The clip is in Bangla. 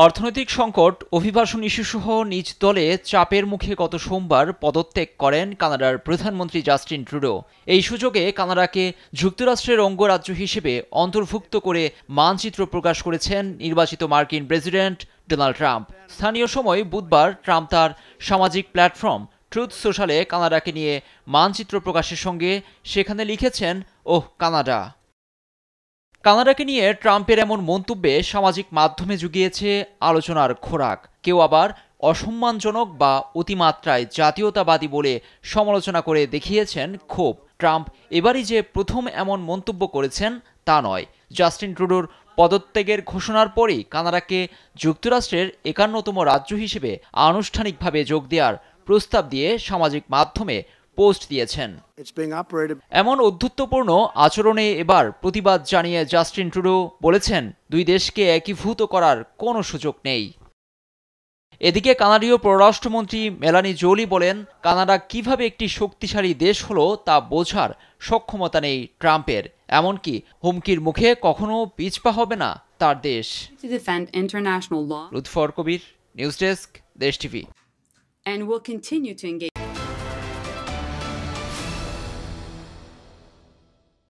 অর্থনৈতিক সংকট, অভিবাসন ইস্যুসহ নিজ দলে চাপের মুখে গত সোমবার পদত্যাগ করেন কানাডার প্রধানমন্ত্রী জাস্টিন ট্রুডো। এই সুযোগে কানাডাকে যুক্তরাষ্ট্রের অঙ্গরাজ্য হিসেবে অন্তর্ভুক্ত করে মানচিত্র প্রকাশ করেছেন নির্বাচিত মার্কিন প্রেসিডেন্ট ডোনাল্ড ট্রাম্প। স্থানীয় সময় বুধবার ট্রাম্প তার সামাজিক প্ল্যাটফর্ম ট্রুথ সোশ্যালে কানাডাকে নিয়ে মানচিত্র প্রকাশের সঙ্গে সেখানে লিখেছেন, ওহ কানাডা। কানাডাকে নিয়ে ট্রাম্পের এমন মন্তব্যে সামাজিক মাধ্যমে জুগিয়েছে আলোচনার খোরাক। কেউ আবার অসম্মানজনক বা অতিমাত্রায় জাতীয়তাবাদী বলে সমালোচনা করে দেখিয়েছেন ক্ষোভ। ট্রাম্প এবারই যে প্রথম এমন মন্তব্য করেছেন তা নয়। জাস্টিন ট্রুডোর পদত্যাগের ঘোষণার পরই কানাডাকে যুক্তরাষ্ট্রের ৫১তম রাজ্য হিসেবে আনুষ্ঠানিকভাবে যোগ দেওয়ার প্রস্তাব দিয়ে সামাজিক মাধ্যমে পোস্ট দিয়েছেন। এমন অধ্যত্বপূর্ণ আচরণে এবার প্রতিবাদ জানিয়ে জাস্টিন ট্রুডো বলেছেন, দুই দেশকে একীভূত করার কোনো সুযোগ নেই। এদিকে কানাডীয় পররাষ্ট্রমন্ত্রী মেলানি জোলি বলেন, কানাডা কিভাবে একটি শক্তিশালী দেশ হলো তা বোঝার সক্ষমতা নেই ট্রাম্পের। এমনকি হুমকির মুখে কখনো পিছপা হবে না তার দেশ। লুৎফর কবির, নিউজ ডেস্ক, দেশ টিভি।